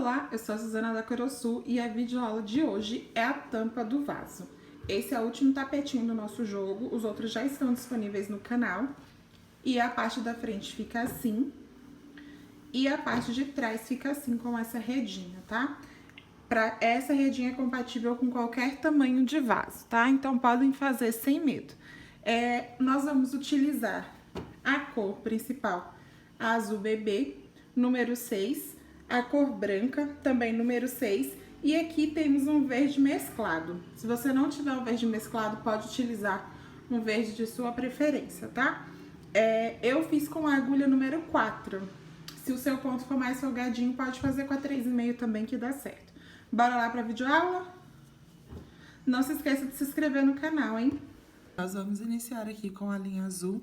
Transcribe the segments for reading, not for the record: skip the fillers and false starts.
Olá, eu sou a Suzana da Coroçu e a videoaula de hoje é a tampa do vaso. Esse é o último tapetinho do nosso jogo, os outros já estão disponíveis no canal. E a parte da frente fica assim, e a parte de trás fica assim, com essa redinha, tá? Essa redinha é compatível com qualquer tamanho de vaso, tá? Então podem fazer sem medo. Nós vamos utilizar a cor principal, a azul bebê, número 6, a cor branca, também número 6, e aqui temos um verde mesclado. Se você não tiver o verde mesclado, pode utilizar um verde de sua preferência, tá? Eu fiz com a agulha número 4. Se o seu ponto for mais folgadinho, pode fazer com a 3,5 também, que dá certo. Bora lá pra videoaula? Não se esqueça de se inscrever no canal, hein? Nós vamos iniciar aqui com a linha azul.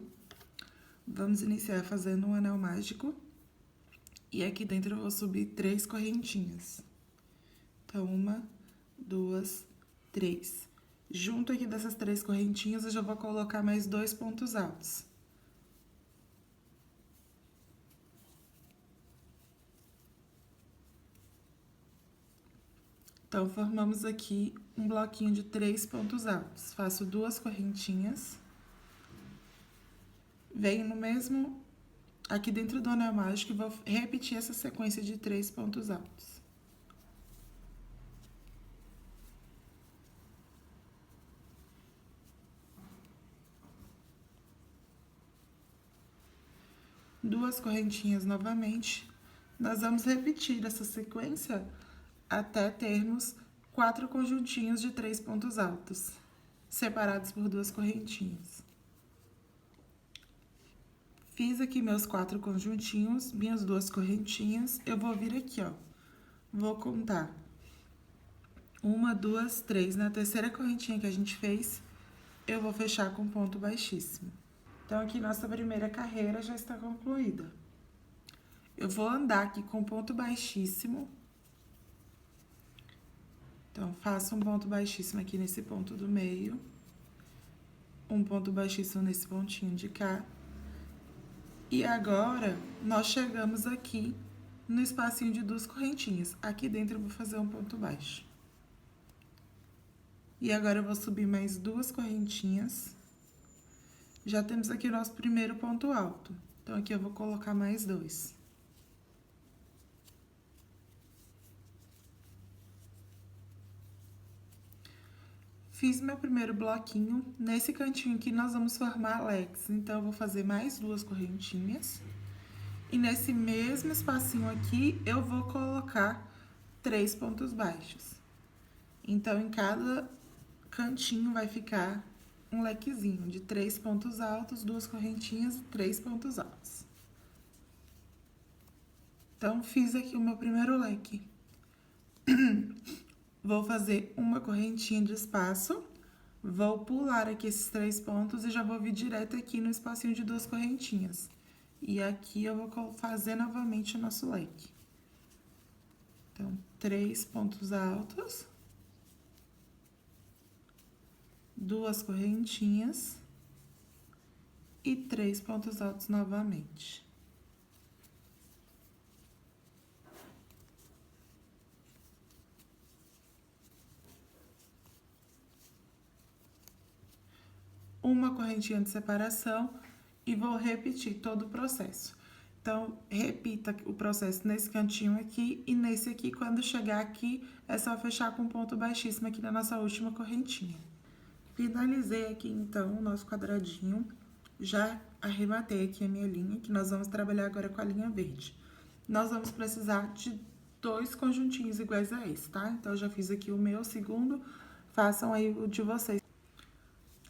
Vamos iniciar fazendo um anel mágico. E aqui dentro eu vou subir 3 correntinhas. Então, 1, 2, 3. Junto aqui dessas 3 correntinhas, eu já vou colocar mais 2 pontos altos. Então, formamos aqui um bloquinho de 3 pontos altos. Faço 2 correntinhas. Venho no mesmo, aqui dentro do anel mágico, e vou repetir essa sequência de 3 pontos altos. Duas correntinhas novamente. Nós vamos repetir essa sequência até termos 4 conjuntinhos de 3 pontos altos, separados por 2 correntinhas. Fiz aqui meus 4 conjuntinhos, minhas 2 correntinhas. Eu vou vir aqui, ó. Vou contar 1, 2, 3. Na terceira correntinha que a gente fez, eu vou fechar com ponto baixíssimo. Então, aqui nossa primeira carreira já está concluída. Eu vou andar aqui com ponto baixíssimo. Então, faço um ponto baixíssimo aqui nesse ponto do meio. Um ponto baixíssimo nesse pontinho de cá. E agora, nós chegamos aqui no espacinho de 2 correntinhas. Aqui dentro eu vou fazer um ponto baixo. E agora eu vou subir mais 2 correntinhas. Já temos aqui o nosso primeiro ponto alto. Então, aqui eu vou colocar mais 2. Fiz meu primeiro bloquinho. Nesse cantinho aqui, nós vamos formar leques. Então, eu vou fazer mais 2 correntinhas. E nesse mesmo espacinho aqui, eu vou colocar 3 pontos baixos. Então, em cada cantinho vai ficar um lequezinho de 3 pontos altos, 2 correntinhas e 3 pontos altos. Então, fiz aqui o meu primeiro leque. Vou fazer uma correntinha de espaço, vou pular aqui esses 3 pontos e já vou vir direto aqui no espacinho de 2 correntinhas. E aqui eu vou fazer novamente o nosso leque. Então, 3 pontos altos. 2 correntinhas e 3 pontos altos novamente. Uma correntinha de separação e vou repetir todo o processo. Então, repita o processo nesse cantinho aqui e nesse aqui. Quando chegar aqui, é só fechar com ponto baixíssimo aqui na nossa última correntinha. Finalizei aqui, então, o nosso quadradinho. Já arrematei aqui a minha linha, que nós vamos trabalhar agora com a linha verde. Nós vamos precisar de 2 conjuntinhos iguais a esse, tá? Então, eu já fiz aqui o meu segundo, façam aí o de vocês.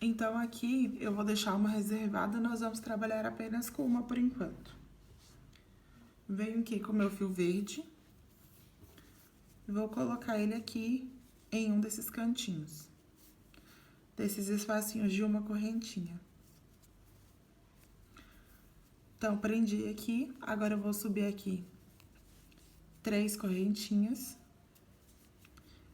Então, aqui eu vou deixar uma reservada, nós vamos trabalhar apenas com uma por enquanto. Venho aqui com o meu fio verde. Vou colocar ele aqui em um desses cantinhos. Desses espacinhos de uma correntinha. Então, prendi aqui, agora eu vou subir aqui 3 correntinhas.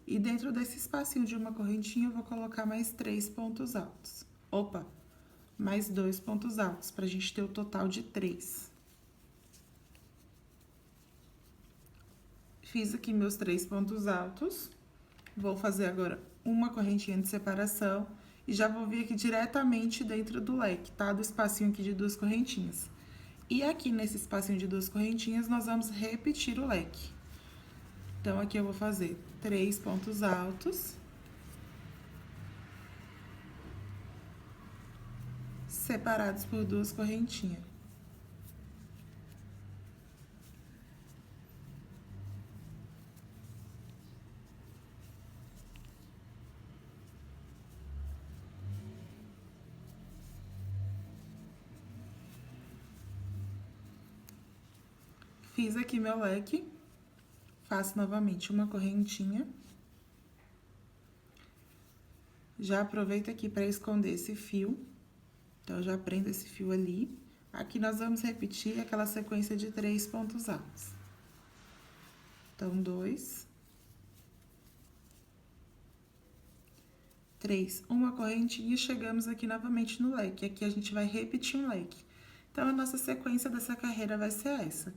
E dentro desse espacinho de uma correntinha, eu vou colocar mais 3 pontos altos. Opa, mais 2 pontos altos, pra gente ter o total de 3. Fiz aqui meus 3 pontos altos. Vou fazer agora uma correntinha de separação e já vou vir aqui diretamente dentro do leque, tá? Do espacinho aqui de 2 correntinhas. E aqui nesse espacinho de 2 correntinhas, nós vamos repetir o leque. Então, aqui eu vou fazer 3 pontos altos. Separados por 2 correntinhas. Fiz aqui meu leque, faço novamente uma correntinha. Já aproveito aqui para esconder esse fio, então, já prendo esse fio ali. Aqui nós vamos repetir aquela sequência de 3 pontos altos. Então, 2, 3, uma correntinha e chegamos aqui novamente no leque. Aqui a gente vai repetir um leque. Então, a nossa sequência dessa carreira vai ser essa.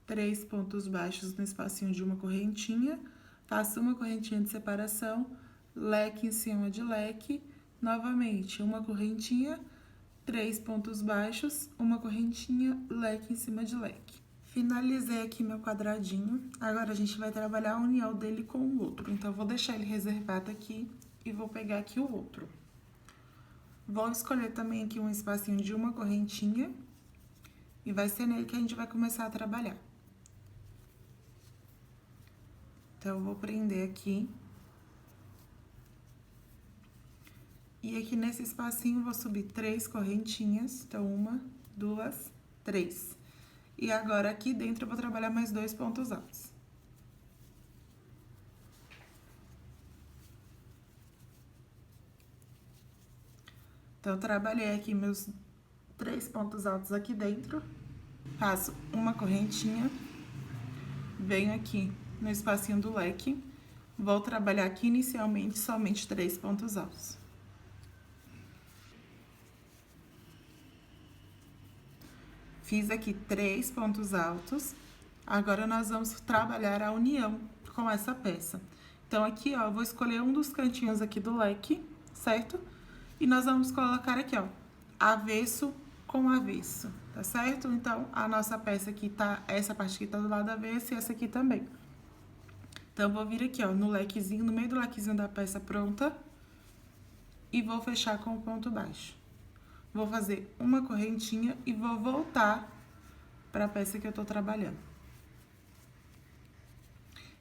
3 pontos baixos no espacinho de uma correntinha, faço uma correntinha de separação, leque em cima de leque, novamente uma correntinha, 3 pontos baixos, uma correntinha, leque em cima de leque. Finalizei aqui meu quadradinho, agora a gente vai trabalhar a união dele com o outro, então eu vou deixar ele reservado aqui e vou pegar aqui o outro. Vou escolher também aqui um espacinho de uma correntinha e vai ser nele que a gente vai começar a trabalhar. Então, eu vou prender aqui. E aqui nesse espacinho, vou subir 3 correntinhas. Então, 1, 2, 3. E agora, aqui dentro, eu vou trabalhar mais 2 pontos altos. Então, eu trabalhei aqui meus 3 pontos altos aqui dentro. Faço uma correntinha. Venho aqui no espacinho do leque, vou trabalhar aqui inicialmente somente 3 pontos altos. Fiz aqui 3 pontos altos, agora nós vamos trabalhar a união com essa peça. Então, aqui, ó, eu vou escolher um dos cantinhos aqui do leque, certo? E nós vamos colocar aqui, ó, avesso com avesso, tá certo? Então, a nossa peça aqui tá, essa parte aqui tá do lado avesso e essa aqui também. Então, eu vou vir aqui, ó, no lequezinho, no meio do lequezinho da peça pronta e vou fechar com o ponto baixo. Vou fazer uma correntinha e vou voltar para a peça que eu tô trabalhando.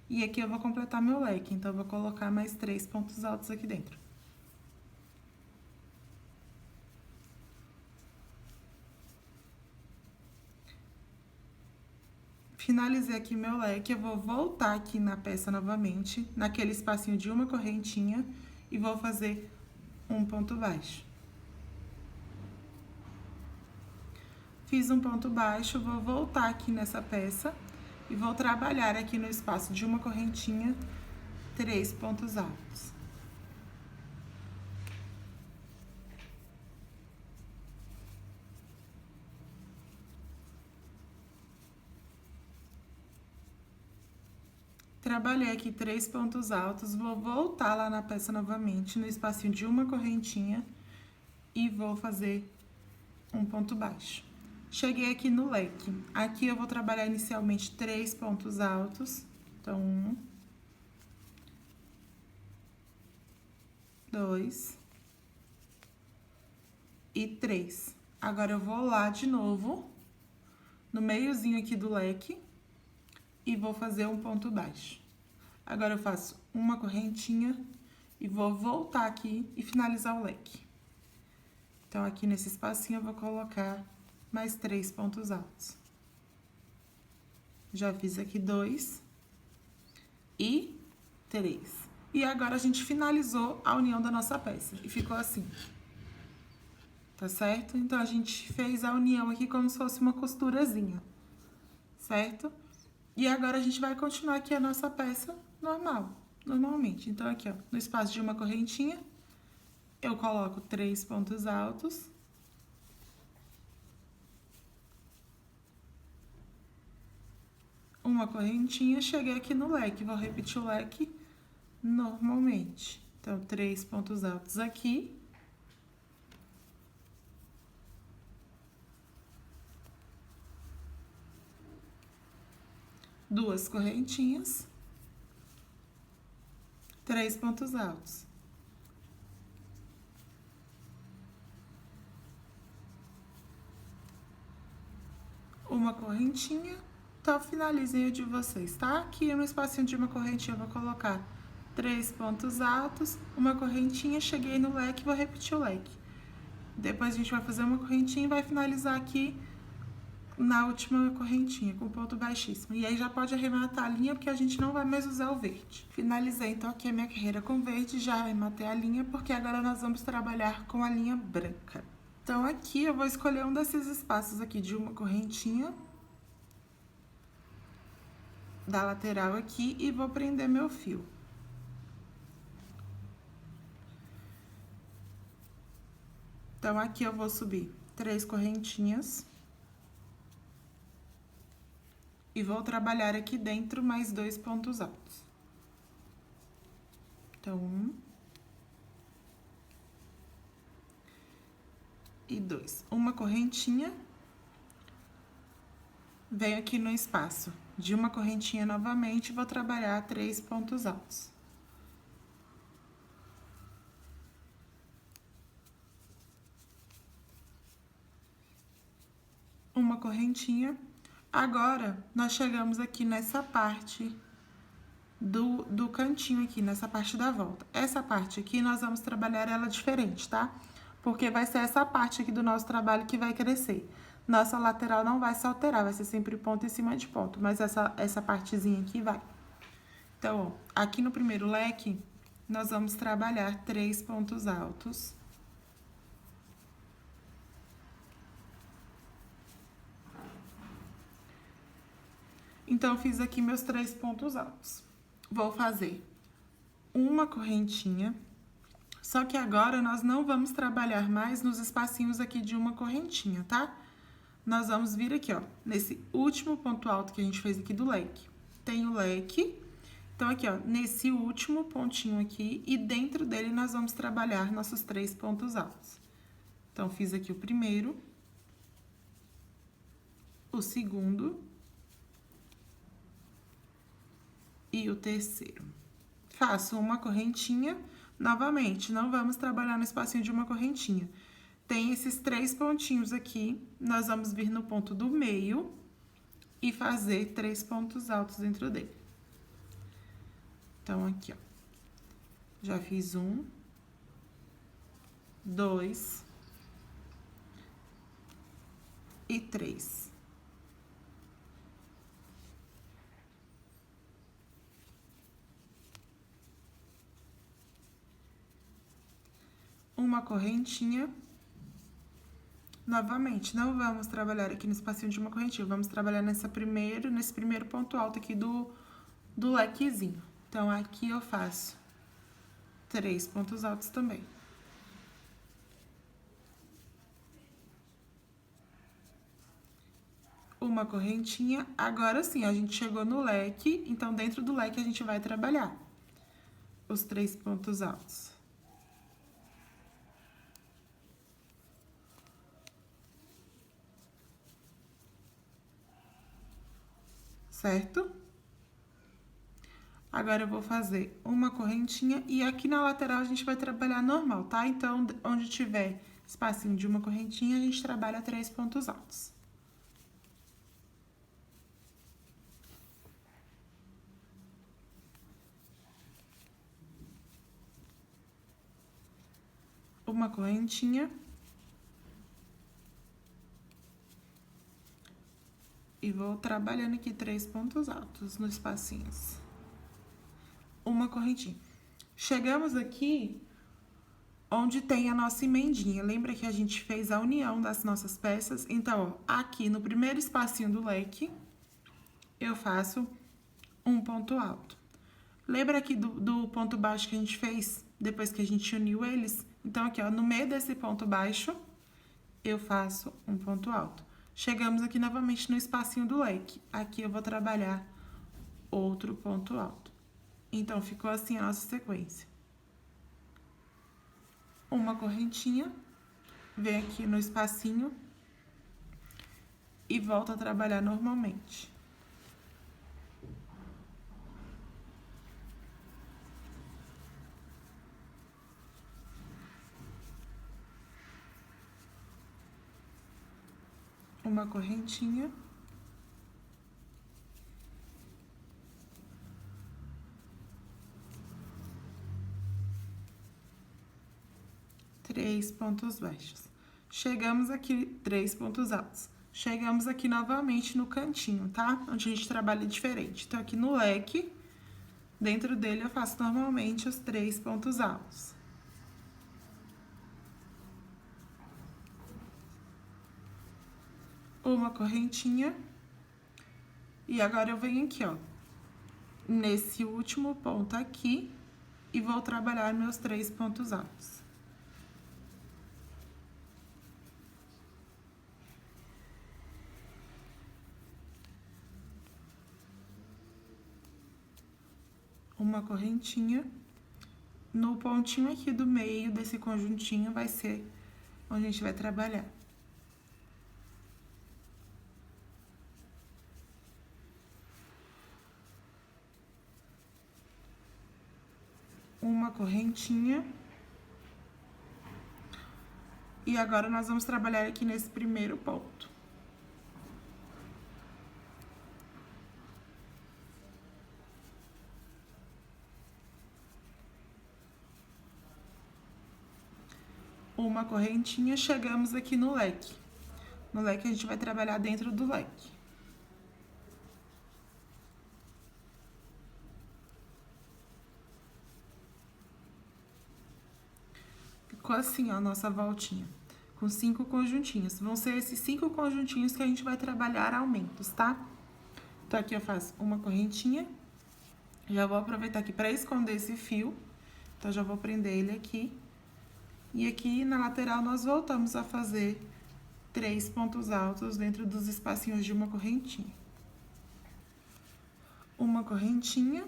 E aqui eu vou completar meu leque, então, eu vou colocar mais 3 pontos altos aqui dentro. Finalizei aqui meu leque, eu vou voltar aqui na peça novamente, naquele espacinho de uma correntinha, e vou fazer um ponto baixo. Fiz um ponto baixo, vou voltar aqui nessa peça e vou trabalhar aqui no espaço de uma correntinha, 3 pontos altos. Trabalhei aqui 3 pontos altos, vou voltar lá na peça novamente, no espacinho de uma correntinha, e vou fazer um ponto baixo. Cheguei aqui no leque. Aqui eu vou trabalhar inicialmente 3 pontos altos. Então, 1, 2 e 3. Agora, eu vou lá de novo, no meiozinho aqui do leque, e vou fazer um ponto baixo. Agora, eu faço uma correntinha e vou voltar aqui e finalizar o leque. Então, aqui nesse espacinho, eu vou colocar mais 3 pontos altos. Já fiz aqui 2 e 3. E agora, a gente finalizou a união da nossa peça. E ficou assim. Tá certo? Então, a gente fez a união aqui como se fosse uma costurazinha. Certo? E agora, a gente vai continuar aqui a nossa peça normalmente. Então, aqui, ó, no espaço de uma correntinha, eu coloco 3 pontos altos. uma correntinha, cheguei aqui no leque, vou repetir o leque normalmente. Então, 3 pontos altos aqui. Duas correntinhas. 3 pontos altos. Uma correntinha. Então, finalizem o de vocês, tá? Aqui no espacinho de uma correntinha, eu vou colocar 3 pontos altos, uma correntinha, cheguei no leque, vou repetir o leque. Depois a gente vai fazer uma correntinha e vai finalizar aqui na última correntinha, com ponto baixíssimo. E aí já pode arrematar a linha, porque a gente não vai mais usar o verde. Finalizei, então, aqui a minha carreira com verde, já arrematei a linha, porque agora nós vamos trabalhar com a linha branca. Então, aqui eu vou escolher um desses espaços aqui de uma correntinha da lateral aqui e vou prender meu fio. Então, aqui eu vou subir 3 correntinhas. E vou trabalhar aqui dentro mais 2 pontos altos. Então, 1 e 2. Uma correntinha. Venho aqui no espaço de uma correntinha novamente, vou trabalhar 3 pontos altos. Uma correntinha. Agora, nós chegamos aqui nessa parte do cantinho aqui, nessa parte da volta. Essa parte aqui, nós vamos trabalhar ela diferente, tá? Porque vai ser essa parte aqui do nosso trabalho que vai crescer. Nossa lateral não vai se alterar, vai ser sempre ponto em cima de ponto, mas essa partezinha aqui vai. Então, ó, aqui no primeiro leque, nós vamos trabalhar 3 pontos altos. Então, fiz aqui meus 3 pontos altos. Vou fazer uma correntinha, só que agora nós não vamos trabalhar mais nos espacinhos aqui de uma correntinha, tá? Nós vamos vir aqui, ó, nesse último ponto alto que a gente fez aqui do leque. Tem o leque, então aqui, ó, nesse último pontinho aqui, e dentro dele nós vamos trabalhar nossos 3 pontos altos. Então, fiz aqui o primeiro, o segundo e o terceiro. Faço uma correntinha, novamente, não vamos trabalhar no espacinho de uma correntinha. Tem esses 3 pontinhos aqui, nós vamos vir no ponto do meio e fazer 3 pontos altos dentro dele. Então, aqui, ó, já fiz 1, 2 e 3. Uma correntinha. Novamente, não vamos trabalhar aqui no espacinho de uma correntinha, vamos trabalhar nesse primeiro ponto alto aqui do lequezinho. Então, aqui eu faço 3 pontos altos também. Uma correntinha. Agora sim, a gente chegou no leque, então dentro do leque a gente vai trabalhar os 3 pontos altos. Certo? Agora, eu vou fazer uma correntinha e aqui na lateral a gente vai trabalhar normal, tá? Então, onde tiver espacinho de uma correntinha, a gente trabalha 3 pontos altos. Uma correntinha. E vou trabalhando aqui 3 pontos altos nos espacinhos. Uma correntinha. Chegamos aqui onde tem a nossa emendinha. Lembra que a gente fez a união das nossas peças? Então, ó, aqui no primeiro espacinho do leque, eu faço um ponto alto. Lembra aqui do ponto baixo que a gente fez depois que a gente uniu eles? Então, aqui, ó, no meio desse ponto baixo, eu faço um ponto alto. Chegamos aqui novamente no espacinho do leque. Aqui eu vou trabalhar outro ponto alto. Então, ficou assim a nossa sequência. Uma correntinha, vem aqui no espacinho e volta a trabalhar normalmente. Uma correntinha. Três pontos baixos. Chegamos aqui, 3 pontos altos. Chegamos aqui novamente no cantinho, tá? Onde a gente trabalha diferente. Então, aqui no leque, dentro dele eu faço normalmente os 3 pontos altos. Uma correntinha. E agora eu venho aqui, ó, nesse último ponto aqui, e vou trabalhar meus 3 pontos altos. Uma correntinha. No pontinho aqui do meio desse conjuntinho vai ser onde a gente vai trabalhar. Uma correntinha. E agora nós vamos trabalhar aqui nesse primeiro ponto. Uma correntinha, chegamos aqui no leque. No leque a gente vai trabalhar dentro do leque. Ficou assim, ó, a nossa voltinha, com 5 conjuntinhos. Vão ser esses 5 conjuntinhos que a gente vai trabalhar aumentos, tá? Então, aqui eu faço uma correntinha. Já vou aproveitar aqui para esconder esse fio. Então, já vou prender ele aqui. E aqui na lateral nós voltamos a fazer 3 pontos altos dentro dos espacinhos de uma correntinha. Uma correntinha.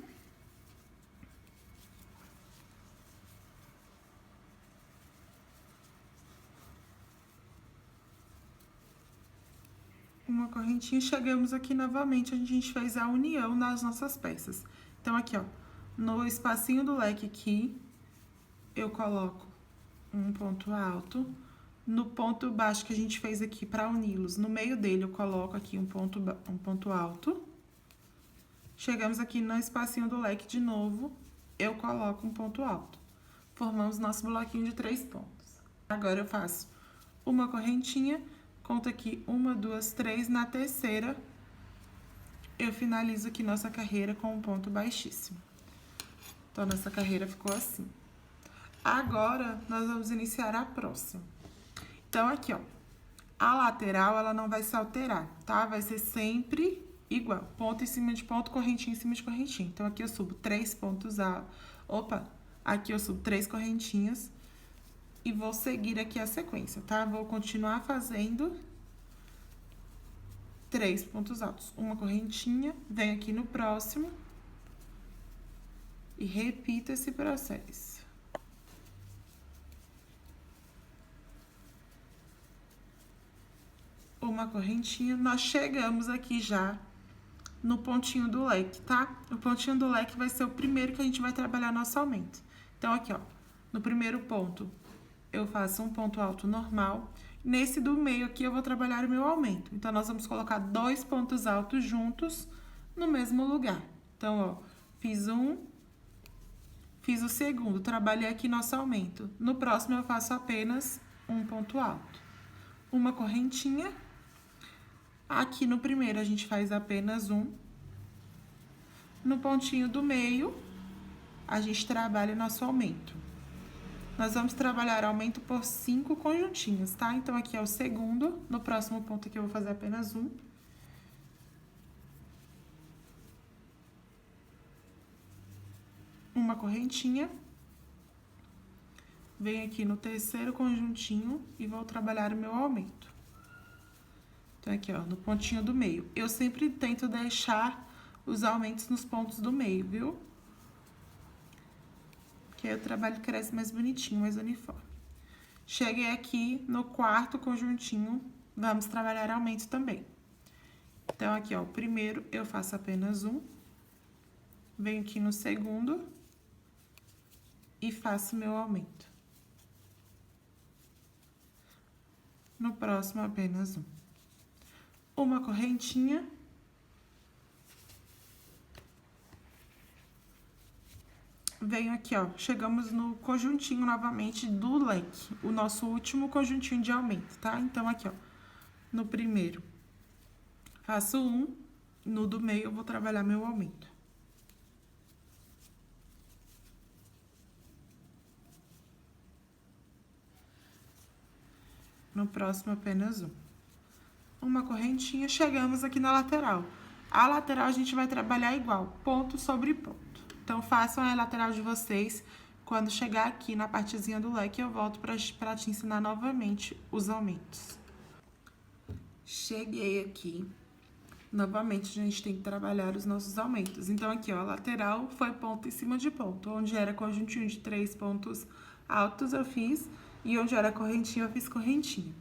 Uma correntinha, chegamos aqui novamente, onde a gente fez a união das nossas peças. Então, aqui, ó, no espacinho do leque aqui, eu coloco um ponto alto. No ponto baixo que a gente fez aqui para uni-los, no meio dele eu coloco aqui um ponto alto. Chegamos aqui no espacinho do leque de novo, eu coloco um ponto alto. Formamos nosso bloquinho de 3 pontos. Agora eu faço uma correntinha, conto aqui 1, 2, 3, na terceira eu finalizo aqui nossa carreira com um ponto baixíssimo. Então, nossa carreira ficou assim. Agora, nós vamos iniciar a próxima. Então, aqui, ó, a lateral, ela não vai se alterar, tá? Vai ser sempre igual, ponto em cima de ponto, correntinha em cima de correntinha. Então, aqui eu subo 3 pontos altos. Opa, aqui eu subo 3 correntinhas e vou seguir aqui a sequência, tá? Vou continuar fazendo 3 pontos altos. Uma correntinha, venho aqui no próximo e repito esse processo. Uma correntinha, nós chegamos aqui já no pontinho do leque, tá? O pontinho do leque vai ser o primeiro que a gente vai trabalhar nosso aumento. Então, aqui, ó, no primeiro ponto, eu faço um ponto alto normal. Nesse do meio aqui, eu vou trabalhar o meu aumento. Então, nós vamos colocar 2 pontos altos juntos no mesmo lugar. Então, ó, fiz um, fiz o segundo, trabalhei aqui nosso aumento. No próximo, eu faço apenas um ponto alto. Uma correntinha. Aqui no primeiro, a gente faz apenas um. No pontinho do meio, a gente trabalha nosso aumento. Nós vamos trabalhar aumento por 5 conjuntinhos, tá? Então, aqui é o segundo. No próximo ponto aqui, eu vou fazer apenas um. Uma correntinha. Venho aqui no terceiro conjuntinho e vou trabalhar o meu aumento. Então, aqui, ó, no pontinho do meio. Eu sempre tento deixar os aumentos nos pontos do meio, viu? Que aí o trabalho cresce mais bonitinho, mais uniforme. Cheguei aqui no quarto conjuntinho, vamos trabalhar aumento também. Então, aqui, ó, o primeiro eu faço apenas um. Venho aqui no segundo e faço meu aumento. No próximo, apenas um. Uma correntinha. Venho aqui, ó, chegamos no conjuntinho novamente do leque, o nosso último conjuntinho de aumento, tá? Então, aqui, ó, no primeiro, faço um, no do meio eu vou trabalhar meu aumento. No próximo, apenas um. Uma correntinha, chegamos aqui na lateral. A lateral a gente vai trabalhar igual, ponto sobre ponto. Então, façam a lateral de vocês. Quando chegar aqui na partezinha do leque, eu volto pra te ensinar novamente os aumentos. Cheguei aqui. Novamente, a gente tem que trabalhar os nossos aumentos. Então, aqui, ó, a lateral foi ponto em cima de ponto. Onde era conjuntinho de 3 pontos altos, eu fiz. E onde era correntinha, eu fiz correntinha.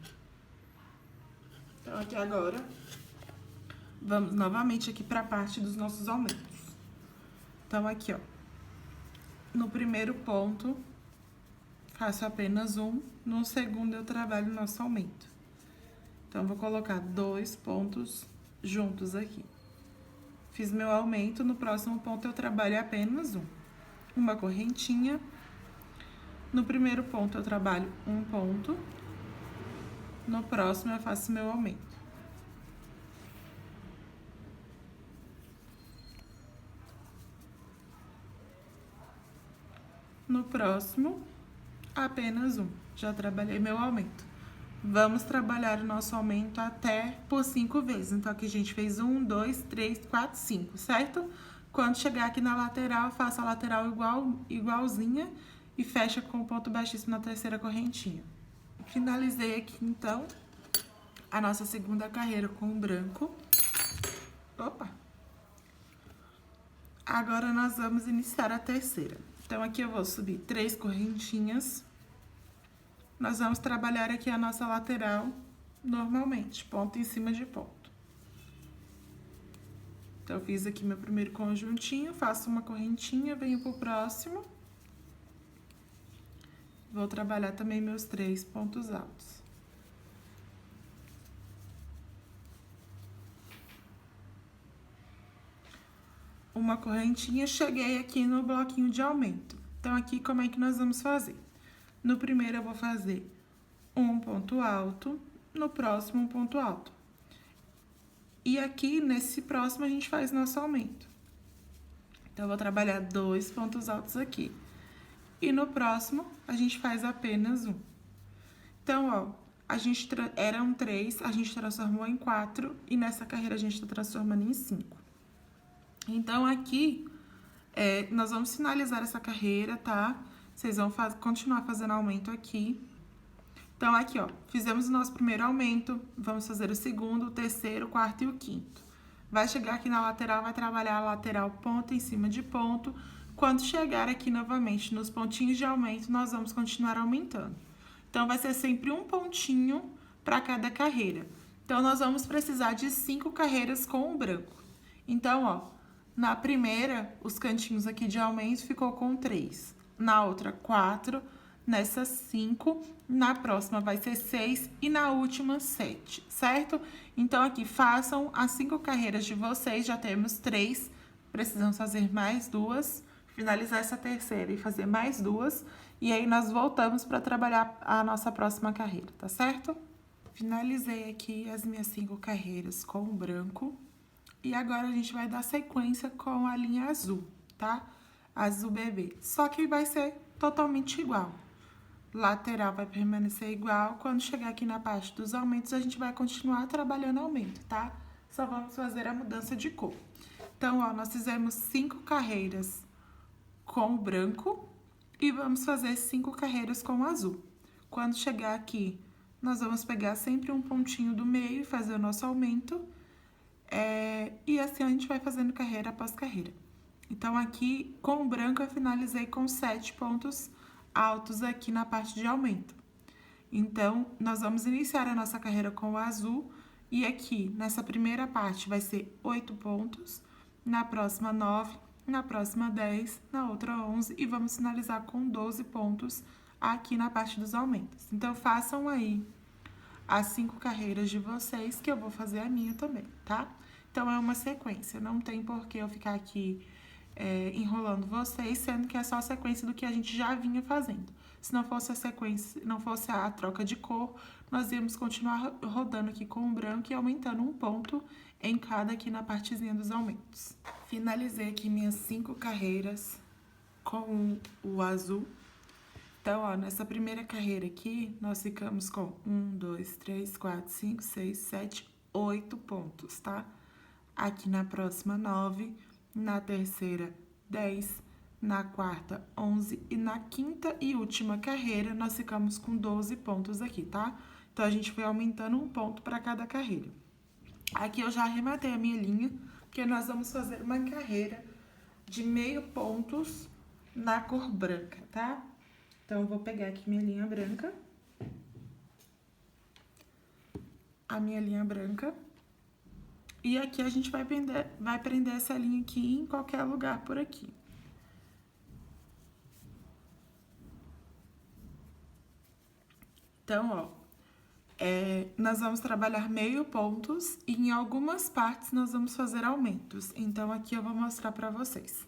Então, aqui agora, vamos novamente aqui pra parte dos nossos aumentos. Então, aqui, ó, no primeiro ponto, faço apenas um, no segundo eu trabalho o nosso aumento. Então, vou colocar 2 pontos juntos aqui. Fiz meu aumento, no próximo ponto eu trabalho apenas um. Uma correntinha. No primeiro ponto eu trabalho um ponto. No próximo eu faço meu aumento. No próximo, apenas um. Já trabalhei meu aumento. Vamos trabalhar o nosso aumento até por 5 vezes. Então, aqui a gente fez 1, 2, 3, 4, 5, certo? Quando chegar aqui na lateral, faça a lateral igualzinha e fecha com o ponto baixíssimo na terceira correntinha. Finalizei aqui, então, a nossa segunda carreira com o branco. Opa! Agora, nós vamos iniciar a terceira. Então, aqui eu vou subir 3 correntinhas. Nós vamos trabalhar aqui a nossa lateral normalmente, ponto em cima de ponto. Então, eu fiz aqui meu primeiro conjuntinho, faço uma correntinha, venho pro próximo. Vou trabalhar também meus 3 pontos altos. Uma correntinha, cheguei aqui no bloquinho de aumento. Então, aqui, como é que nós vamos fazer? No primeiro, eu vou fazer um ponto alto, no próximo, um ponto alto. E aqui, nesse próximo, a gente faz nosso aumento. Então, eu vou trabalhar 2 pontos altos aqui. E no próximo, a gente faz apenas um. Então, ó, eram 3, a gente transformou em 4, e nessa carreira a gente tá transformando em 5. Então, aqui, nós vamos finalizar essa carreira, tá? Vocês vão continuar fazendo aumento aqui. Então, aqui, ó, fizemos o nosso primeiro aumento, vamos fazer o segundo, o terceiro, o quarto e o quinto. Vai chegar aqui na lateral, vai trabalhar a lateral ponto em cima de ponto. Quando chegar aqui novamente nos pontinhos de aumento, nós vamos continuar aumentando. Então, vai ser sempre um pontinho para cada carreira. Então, nós vamos precisar de 5 carreiras com o branco. Então, ó, na primeira, os cantinhos aqui de aumento ficou com 3. Na outra, 4. Nessa, 5. Na próxima, vai ser 6. E na última, 7, certo? Então, aqui, façam as 5 carreiras de vocês. Já temos 3. Precisamos fazer mais 2. Finalizar essa terceira e fazer mais 2. E aí, nós voltamos para trabalhar a nossa próxima carreira, tá certo? Finalizei aqui as minhas 5 carreiras com o branco. E agora, a gente vai dar sequência com a linha azul, tá? Azul bebê. Só que vai ser totalmente igual. Lateral vai permanecer igual. Quando chegar aqui na parte dos aumentos, a gente vai continuar trabalhando aumento, tá? Só vamos fazer a mudança de cor. Então, ó, nós fizemos 5 carreiras com o branco e vamos fazer 5 carreiras com o azul. Quando chegar aqui nós vamos pegar sempre um pontinho do meio e fazer o nosso aumento. E assim a gente vai fazendo carreira após carreira. Então, aqui, com o branco, eu finalizei com 7 pontos altos aqui na parte de aumento. Então, nós vamos iniciar a nossa carreira com o azul. E aqui, nessa primeira parte, vai ser 8 pontos. Na próxima, 9. Na próxima, 10. Na outra, 11. E vamos finalizar com 12 pontos aqui na parte dos aumentos. Então, façam aí as 5 carreiras de vocês, que eu vou fazer a minha também, tá? Então, é uma sequência. Não tem por que eu ficar aqui enrolando vocês, sendo que é só a sequência do que a gente já vinha fazendo. Se não fosse a sequência, não fosse a troca de cor, nós íamos continuar rodando aqui com o branco e aumentando um ponto em cada aqui na partezinha dos aumentos. Finalizei aqui minhas 5 carreiras com o azul. Então, ó, nessa primeira carreira aqui, nós ficamos com 1, 2, 3, 4, 5, 6, 7, 8 pontos, tá? Aqui na próxima, 9. Na terceira, 10, na quarta, 11 e na quinta e última carreira, nós ficamos com 12 pontos aqui, tá? Então, a gente foi aumentando um ponto para cada carreira. Aqui eu já arrematei a minha linha, porque nós vamos fazer uma carreira de meio pontos na cor branca, tá? Então, eu vou pegar aqui minha linha branca. A minha linha branca. E aqui a gente vai prender essa linha aqui em qualquer lugar por aqui. Então, ó, nós vamos trabalhar meio pontos e em algumas partes nós vamos fazer aumentos. Então, aqui eu vou mostrar pra vocês.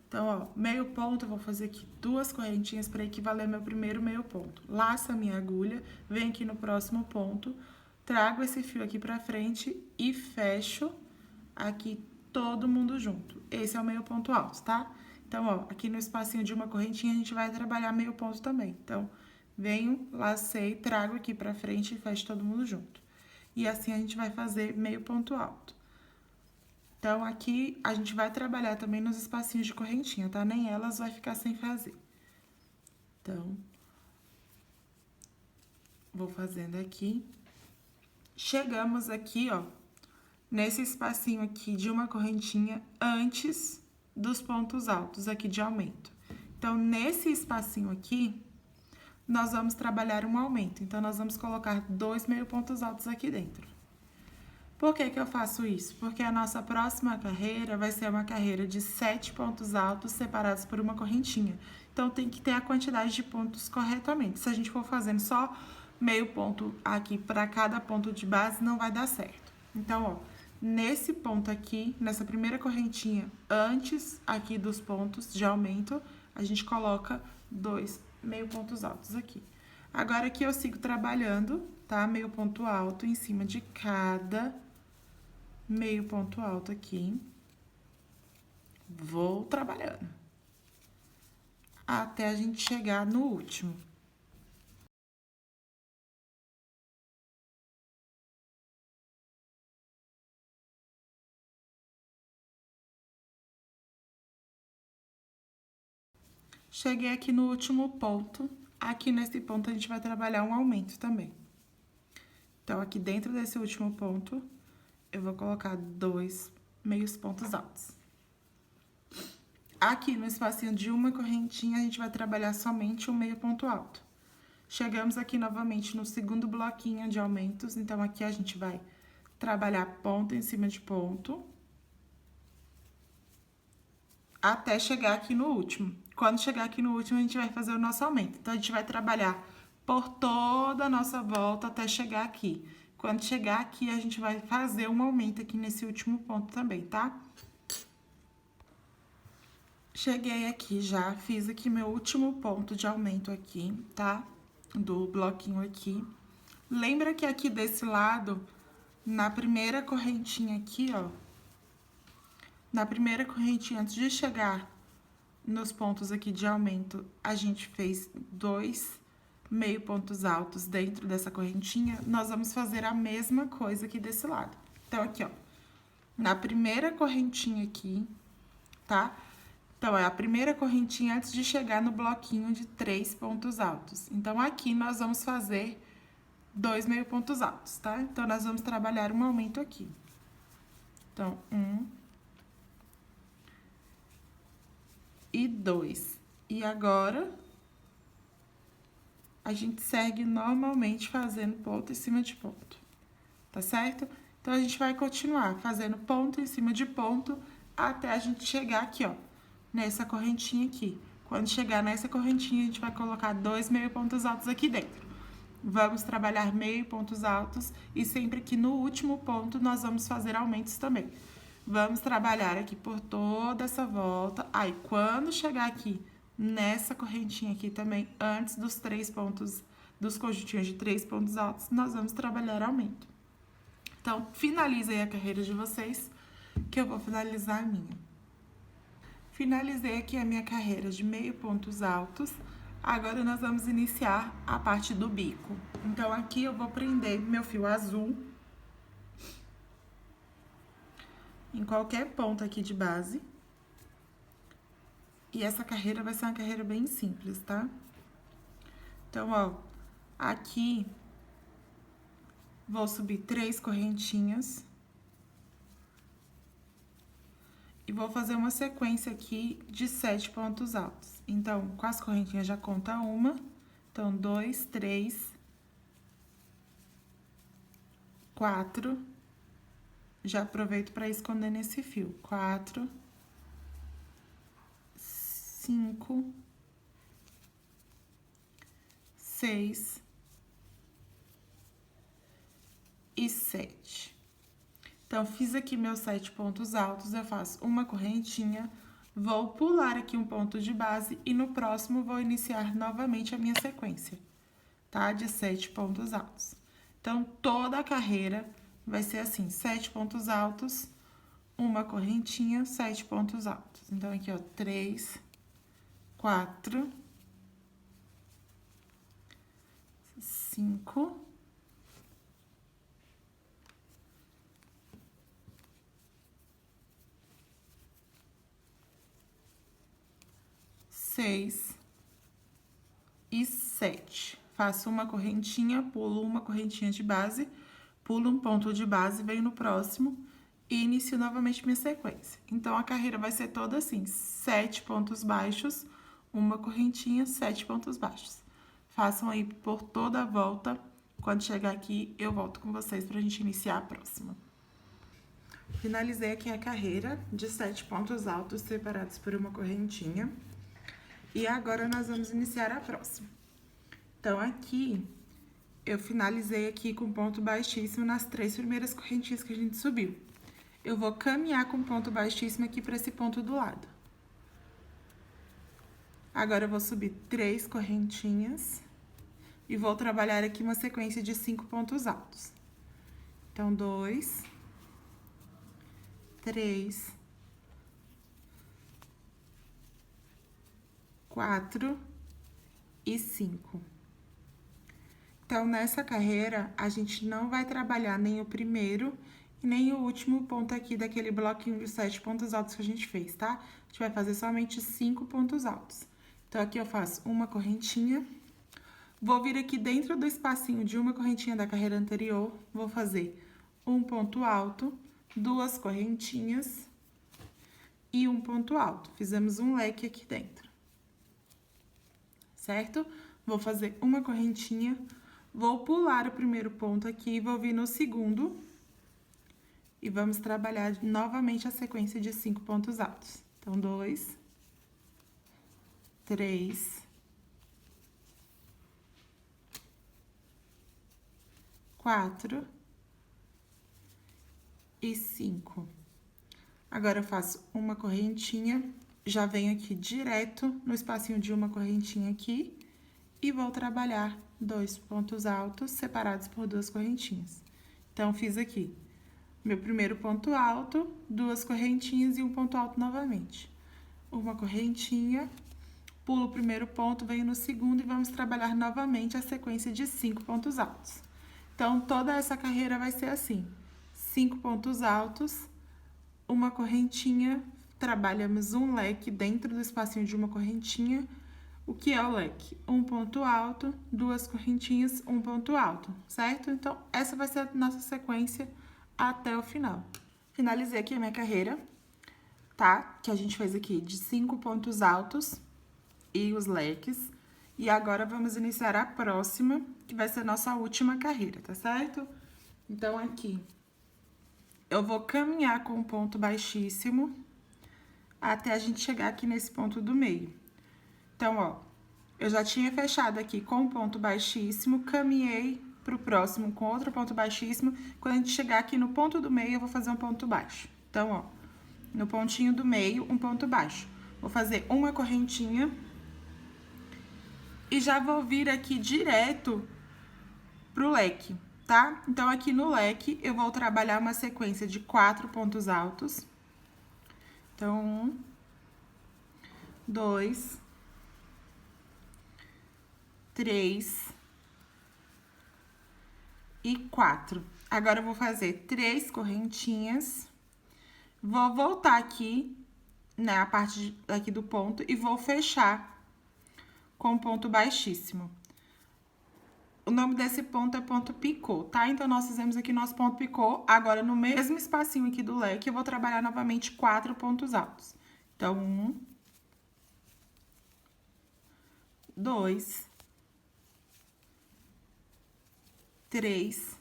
Então, ó, meio ponto, eu vou fazer aqui 2 correntinhas para equivaler meu primeiro meio ponto. Laço a minha agulha, venho aqui no próximo ponto, trago esse fio aqui pra frente e fecho aqui todo mundo junto. Esse é o meio ponto alto, tá? Então, ó, aqui no espacinho de uma correntinha a gente vai trabalhar meio ponto também. Então, venho, lacei, trago aqui pra frente e fecho todo mundo junto. E assim a gente vai fazer meio ponto alto. Então, aqui a gente vai trabalhar também nos espacinhos de correntinha, tá? Nem elas vai ficar sem fazer. Então, vou fazendo aqui. Chegamos aqui, ó, nesse espacinho aqui de uma correntinha antes dos pontos altos aqui de aumento. Então, nesse espacinho aqui, nós vamos trabalhar um aumento. Então, nós vamos colocar 2 meio pontos altos aqui dentro. Por que que eu faço isso? Porque a nossa próxima carreira vai ser uma carreira de 7 pontos altos separados por uma correntinha. Então, tem que ter a quantidade de pontos corretamente. Se a gente for fazendo só meio ponto aqui para cada ponto de base, não vai dar certo. Então, ó, nesse ponto aqui, nessa primeira correntinha, antes aqui dos pontos de aumento, a gente coloca 2 meio pontos altos aqui. Agora, aqui eu sigo trabalhando, tá? Meio ponto alto em cima de cada meio ponto alto aqui. Vou trabalhando até a gente chegar no último. Cheguei aqui no último ponto. Aqui nesse ponto a gente vai trabalhar um aumento também. Então, aqui dentro desse último ponto, eu vou colocar 2 meios pontos altos. Aqui no espacinho de uma correntinha, a gente vai trabalhar somente um meio ponto alto. Chegamos aqui novamente no segundo bloquinho de aumentos, então aqui a gente vai trabalhar ponto em cima de ponto, até chegar aqui no último. Quando chegar aqui no último, a gente vai fazer o nosso aumento. Então, a gente vai trabalhar por toda a nossa volta até chegar aqui. Quando chegar aqui, a gente vai fazer um aumento aqui nesse último ponto também, tá? Cheguei aqui já, fiz aqui meu último ponto de aumento aqui, tá? Do bloquinho aqui. Lembra que aqui desse lado, na primeira correntinha aqui, ó, na primeira correntinha, antes de chegar nos pontos aqui de aumento, a gente fez 2 meio pontos altos dentro dessa correntinha. Nós vamos fazer a mesma coisa aqui desse lado. Então, aqui, ó, na primeira correntinha aqui, tá? Então, é a primeira correntinha antes de chegar no bloquinho de 3 pontos altos. Então, aqui nós vamos fazer 2 meio pontos altos, tá? Então, nós vamos trabalhar um aumento aqui. Então, 1 e 2. E agora, a gente segue normalmente fazendo ponto em cima de ponto, tá certo? Então, a gente vai continuar fazendo ponto em cima de ponto até a gente chegar aqui, ó, nessa correntinha aqui. Quando chegar nessa correntinha, a gente vai colocar 2 meio pontos altos aqui dentro. Vamos trabalhar meio pontos altos e sempre que no último ponto nós vamos fazer aumentos também. Vamos trabalhar aqui por toda essa volta. Aí, quando chegar aqui nessa correntinha aqui também, antes dos 3 pontos, dos conjuntinhos de 3 pontos altos, nós vamos trabalhar aumento. Então, finalize aí a carreira de vocês, que eu vou finalizar a minha. Finalizei aqui a minha carreira de meio pontos altos. Agora, nós vamos iniciar a parte do bico. Então, aqui eu vou prender meu fio azul em qualquer ponto aqui de base. E essa carreira vai ser uma carreira bem simples, tá? Então, ó, aqui vou subir 3 correntinhas. E vou fazer uma sequência aqui de 7 pontos altos. Então, com as correntinhas já conta uma. Então, 2, 3, 4. Já aproveito para esconder nesse fio. 4, 5, 6 e 7. Então, fiz aqui meus 7 pontos altos, eu faço uma correntinha, vou pular aqui um ponto de base e no próximo vou iniciar novamente a minha sequência, tá? De 7 pontos altos. Então, toda a carreira vai ser assim, 7 pontos altos, uma correntinha, 7 pontos altos. Então, aqui, ó, 3, 4, 5, 6 e 7. Faço uma correntinha, pulo uma correntinha de base, pulo um ponto de base, venho no próximo e inicio novamente minha sequência. Então, a carreira vai ser toda assim, 7 pontos baixos, uma correntinha, 7 pontos baixos. Façam aí por toda a volta. Quando chegar aqui, eu volto com vocês pra gente iniciar a próxima. Finalizei aqui a carreira de 7 pontos altos separados por uma correntinha. E agora, nós vamos iniciar a próxima. Então, aqui, eu finalizei aqui com ponto baixíssimo nas 3 primeiras correntinhas que a gente subiu. Eu vou caminhar com ponto baixíssimo aqui para esse ponto do lado. Agora, eu vou subir 3 correntinhas e vou trabalhar aqui uma sequência de 5 pontos altos. Então, 2, 3, 4 e 5. Então, nessa carreira, a gente não vai trabalhar nem o primeiro e nem o último ponto aqui daquele bloquinho de 7 pontos altos que a gente fez, tá? A gente vai fazer somente 5 pontos altos. Então, aqui eu faço uma correntinha, vou vir aqui dentro do espacinho de uma correntinha da carreira anterior, vou fazer um ponto alto, 2 correntinhas e um ponto alto. Fizemos um leque aqui dentro. Certo? Vou fazer uma correntinha, vou pular o primeiro ponto aqui, vou vir no segundo e vamos trabalhar novamente a sequência de 5 pontos altos. Então, 2, 3, 4 e 5. Agora, eu faço uma correntinha, já venho aqui direto no espacinho de uma correntinha aqui e vou trabalhar 2 pontos altos separados por 2 correntinhas. Então, fiz aqui meu primeiro ponto alto, 2 correntinhas e um ponto alto novamente. Uma correntinha, pulo o primeiro ponto, venho no segundo e vamos trabalhar novamente a sequência de 5 pontos altos. Então, toda essa carreira vai ser assim, 5 pontos altos, uma correntinha, trabalhamos um leque dentro do espacinho de uma correntinha, o que é o leque? Um ponto alto, duas correntinhas, um ponto alto, certo? Então, essa vai ser a nossa sequência até o final. Finalizei aqui a minha carreira, tá? Que a gente fez aqui de 5 pontos altos e os leques. E agora, vamos iniciar a próxima, que vai ser a nossa última carreira, tá certo? Então, aqui, eu vou caminhar com um ponto baixíssimo até a gente chegar aqui nesse ponto do meio. Então, ó, eu já tinha fechado aqui com um ponto baixíssimo, caminhei pro próximo com outro ponto baixíssimo. Quando a gente chegar aqui no ponto do meio, eu vou fazer um ponto baixo. Então, ó, no pontinho do meio, um ponto baixo. Vou fazer uma correntinha e já vou vir aqui direto pro leque, tá? Então, aqui no leque, eu vou trabalhar uma sequência de 4 pontos altos. Então, 1, 2, 3 e 4. Agora, eu vou fazer 3 correntinhas. Vou voltar aqui, né, a parte aqui do ponto e vou fechar com ponto baixíssimo. O nome desse ponto é ponto picô, tá? Então, nós fizemos aqui nosso ponto picô. Agora, no mesmo espacinho aqui do leque, eu vou trabalhar novamente 4 pontos altos. Então, 1, 2, 3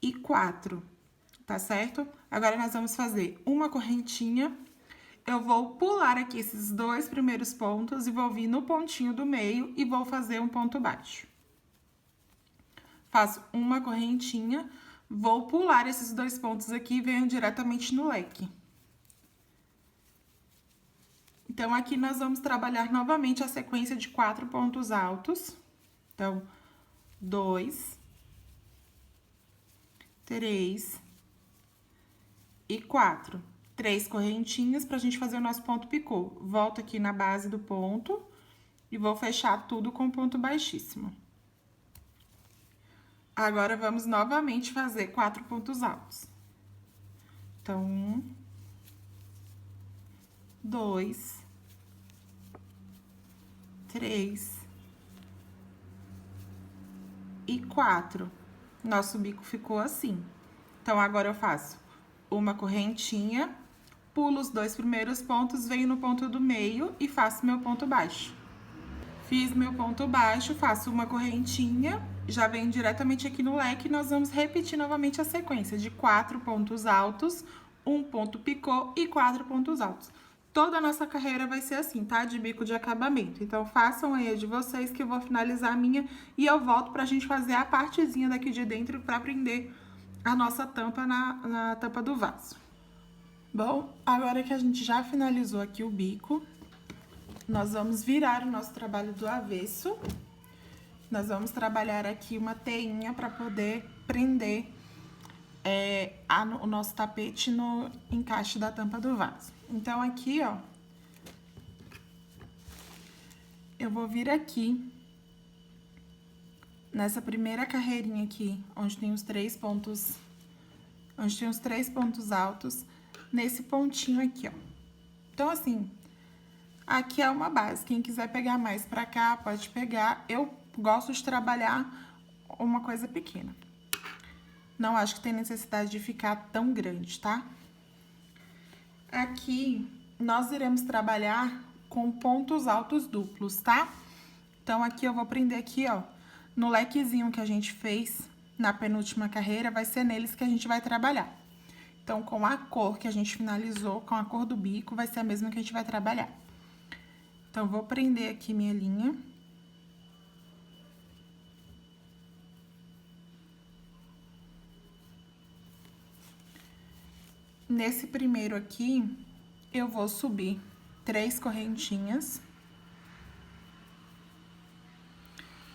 e 4, tá certo? Agora, nós vamos fazer uma correntinha. Eu vou pular aqui esses 2 primeiros pontos e vou vir no pontinho do meio e vou fazer um ponto baixo. Faço uma correntinha, vou pular esses 2 pontos aqui e venho diretamente no leque. Então, aqui nós vamos trabalhar novamente a sequência de 4 pontos altos. Então, 2, 3 e 4. 3 correntinhas pra gente fazer o nosso ponto picô. Volto aqui na base do ponto e vou fechar tudo com ponto baixíssimo. Agora, vamos novamente fazer 4 pontos altos. Então, 1, 2, 3 e 4. Nosso bico ficou assim. Então, agora eu faço uma correntinha, pulo os 2 primeiros pontos, venho no ponto do meio e faço meu ponto baixo. Fiz meu ponto baixo, faço uma correntinha, já venho diretamente aqui no leque e nós vamos repetir novamente a sequência de 4 pontos altos, um ponto picô e 4 pontos altos. Toda a nossa carreira vai ser assim, tá? De bico de acabamento. Então, façam aí a de vocês que eu vou finalizar a minha e eu volto pra gente fazer a partezinha daqui de dentro pra prender a nossa tampa na tampa do vaso. Bom, agora que a gente já finalizou aqui o bico, nós vamos virar o nosso trabalho do avesso. Nós vamos trabalhar aqui uma teinha pra poder prender o nosso tapete no encaixe da tampa do vaso. Então, aqui, ó, eu vou vir aqui, nessa primeira carreirinha aqui, onde tem os 3 pontos, altos, nesse pontinho aqui, ó. Então, assim, aqui é uma base. Quem quiser pegar mais pra cá, pode pegar. Eu gosto de trabalhar uma coisa pequena. Não acho que tem necessidade de ficar tão grande, tá? Aqui, nós iremos trabalhar com pontos altos duplos, tá? Então, aqui eu vou prender aqui, ó, no lequezinho que a gente fez na penúltima carreira, vai ser neles que a gente vai trabalhar. Então, com a cor que a gente finalizou, com a cor do bico, vai ser a mesma que a gente vai trabalhar. Então, vou prender aqui minha linha. Nesse primeiro aqui, eu vou subir 3 correntinhas.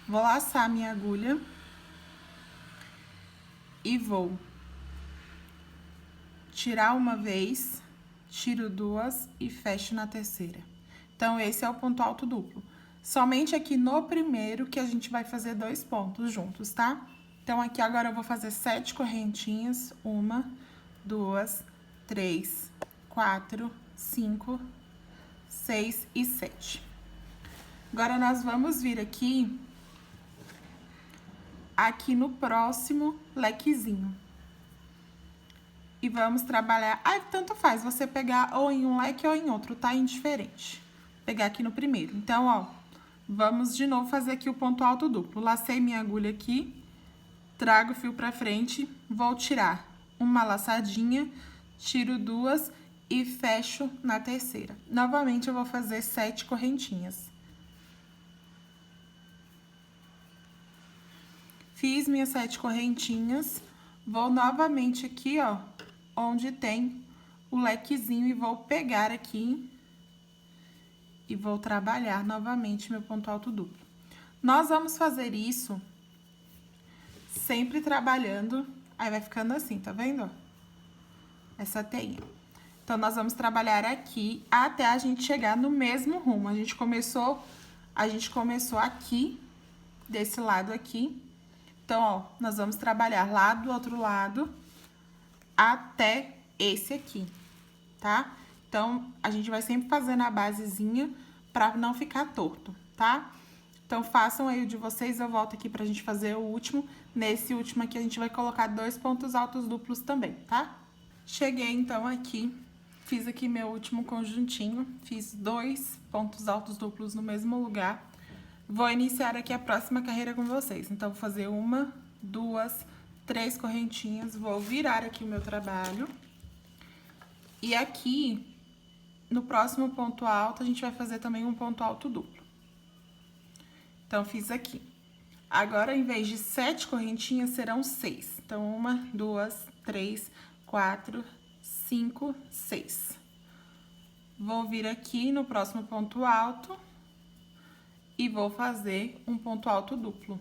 Vou laçar minha agulha. E vou tirar uma vez, tiro 2 e fecho na terceira. Então, esse é o ponto alto duplo. Somente aqui no primeiro que a gente vai fazer 2 pontos juntos, tá? Então, aqui agora eu vou fazer 7 correntinhas. 1, 2, 3, 4, 5, 6 e 7. Agora, nós vamos vir aqui no próximo lequezinho. E vamos trabalhar... tanto faz você pegar ou em um leque ou em outro, tá? Indiferente. Vou pegar aqui no primeiro. Então, ó, vamos de novo fazer aqui o ponto alto duplo. Lacei minha agulha aqui, trago o fio pra frente, vou tirar uma laçadinha, tiro duas e fecho na terceira. Novamente, eu vou fazer 7 correntinhas. Fiz minhas 7 correntinhas, vou novamente aqui, ó, onde tem o lequezinho e vou pegar aqui e vou trabalhar novamente meu ponto alto duplo. Nós vamos fazer isso sempre trabalhando, aí vai ficando assim, tá vendo, ó? Essa teinha. Então, nós vamos trabalhar aqui até a gente chegar no mesmo rumo. A gente começou aqui, desse lado aqui. Então, ó, nós vamos trabalhar lá do outro lado até esse aqui, tá? Então, a gente vai sempre fazendo a basezinha pra não ficar torto, tá? Então, façam aí o de vocês, eu volto aqui pra gente fazer o último. Nesse último aqui, a gente vai colocar 2 pontos altos duplos também, tá? Cheguei, então, aqui, fiz aqui meu último conjuntinho, fiz 2 pontos altos duplos no mesmo lugar. Vou iniciar aqui a próxima carreira com vocês. Então, vou fazer 1, 2, 3 correntinhas, vou virar aqui o meu trabalho. E aqui, no próximo ponto alto, a gente vai fazer também um ponto alto duplo. Então, fiz aqui. Agora, em vez de 7 correntinhas, serão 6. Então, 1, 2, 3, 4, 5, 6. Vou vir aqui no próximo ponto alto e vou fazer um ponto alto duplo.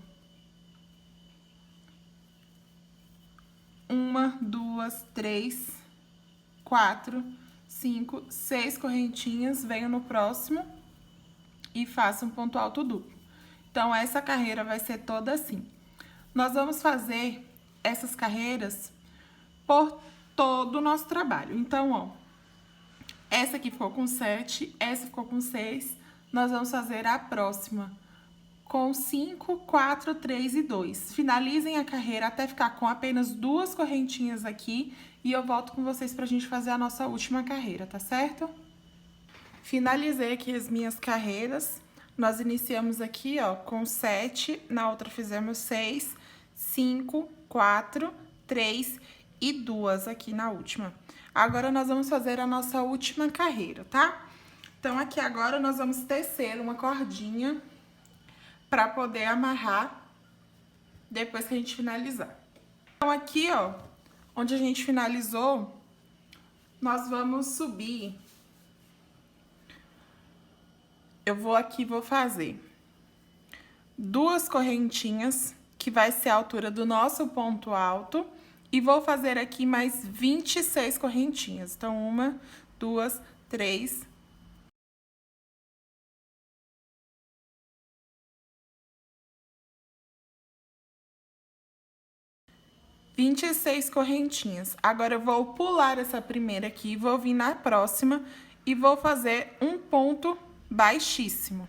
1, 2, 3, 4, 5, 6 correntinhas, venho no próximo e faço um ponto alto duplo. Então, essa carreira vai ser toda assim. Nós vamos fazer essas carreiras por todo o nosso trabalho. Então, ó, essa aqui ficou com 7, essa ficou com 6. Nós vamos fazer a próxima com 5, 4, 3 e 2. Finalizem a carreira até ficar com apenas 2 correntinhas aqui e eu volto com vocês pra gente fazer a nossa última carreira, tá certo? Finalizei aqui as minhas carreiras. Nós iniciamos aqui, ó, com 7, na outra fizemos 6, 5, 4, 3 e 2 aqui na última. Agora, nós vamos fazer a nossa última carreira, tá? Então, aqui agora, nós vamos tecer uma cordinha pra poder amarrar depois que a gente finalizar. Então, aqui, ó, onde a gente finalizou, nós vamos subir. Eu vou aqui, vou fazer 2 correntinhas, que vai ser a altura do nosso ponto alto, e vou fazer aqui mais 26 correntinhas. Então, 1, 2, 3, 26 correntinhas. Agora, eu vou pular essa primeira aqui, vou vir na próxima e vou fazer um ponto baixíssimo.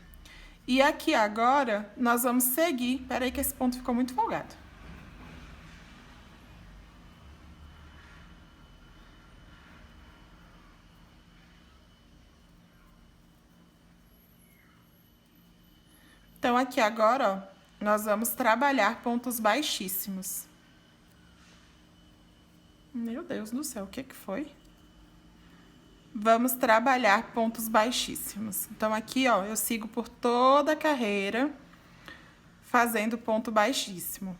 E aqui agora, nós vamos seguir... Peraí que esse ponto ficou muito folgado. Então, aqui agora, ó, nós vamos trabalhar pontos baixíssimos. Meu Deus do céu, o que que foi? Vamos trabalhar pontos baixíssimos. Então, aqui, ó, eu sigo por toda a carreira, fazendo ponto baixíssimo.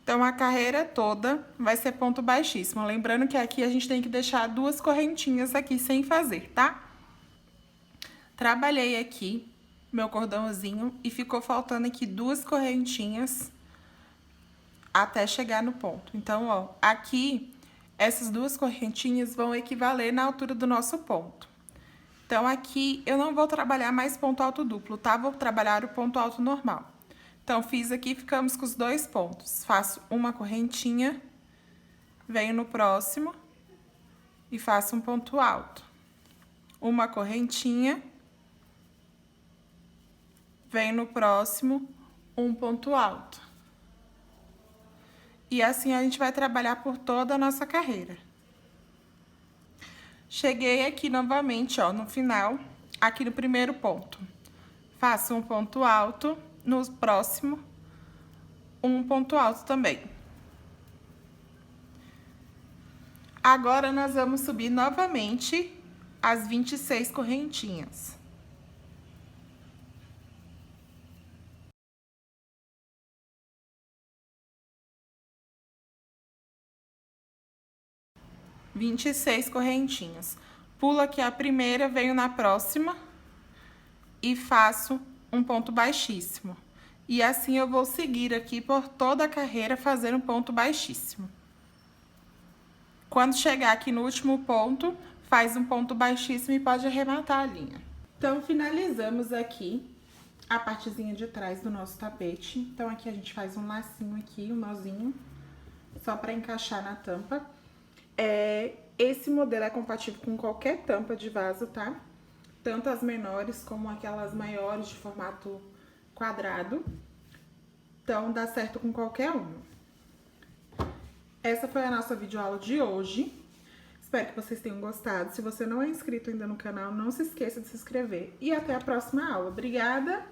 Então, a carreira toda vai ser ponto baixíssimo. Lembrando que aqui a gente tem que deixar 2 correntinhas aqui sem fazer, tá? Trabalhei aqui meu cordãozinho e ficou faltando aqui 2 correntinhas até chegar no ponto. Então, ó, aqui, essas 2 correntinhas vão equivaler na altura do nosso ponto. Então, aqui, eu não vou trabalhar mais ponto alto duplo, tá? Vou trabalhar o ponto alto normal. Então, fiz aqui, ficamos com os 2 pontos. Faço uma correntinha, venho no próximo e faço um ponto alto. Uma correntinha, venho no próximo, um ponto alto. E assim a gente vai trabalhar por toda a nossa carreira. Cheguei aqui novamente, ó, no final, aqui no primeiro ponto. Faço um ponto alto, no próximo, um ponto alto também. Agora, nós vamos subir novamente as 26 correntinhas. Vinte e seis correntinhas. Pulo aqui a primeira, venho na próxima e faço um ponto baixíssimo. E assim eu vou seguir aqui por toda a carreira fazendo um ponto baixíssimo. Quando chegar aqui no último ponto, faz um ponto baixíssimo e pode arrematar a linha. Então, finalizamos aqui a partezinha de trás do nosso tapete. Então, aqui a gente faz um lacinho aqui, um nozinho, só para encaixar na tampa. Esse modelo é compatível com qualquer tampa de vaso, tá? Tanto as menores como aquelas maiores de formato quadrado. Então, dá certo com qualquer uma. Essa foi a nossa videoaula de hoje. Espero que vocês tenham gostado. Se você não é inscrito ainda no canal, não se esqueça de se inscrever. E até a próxima aula. Obrigada!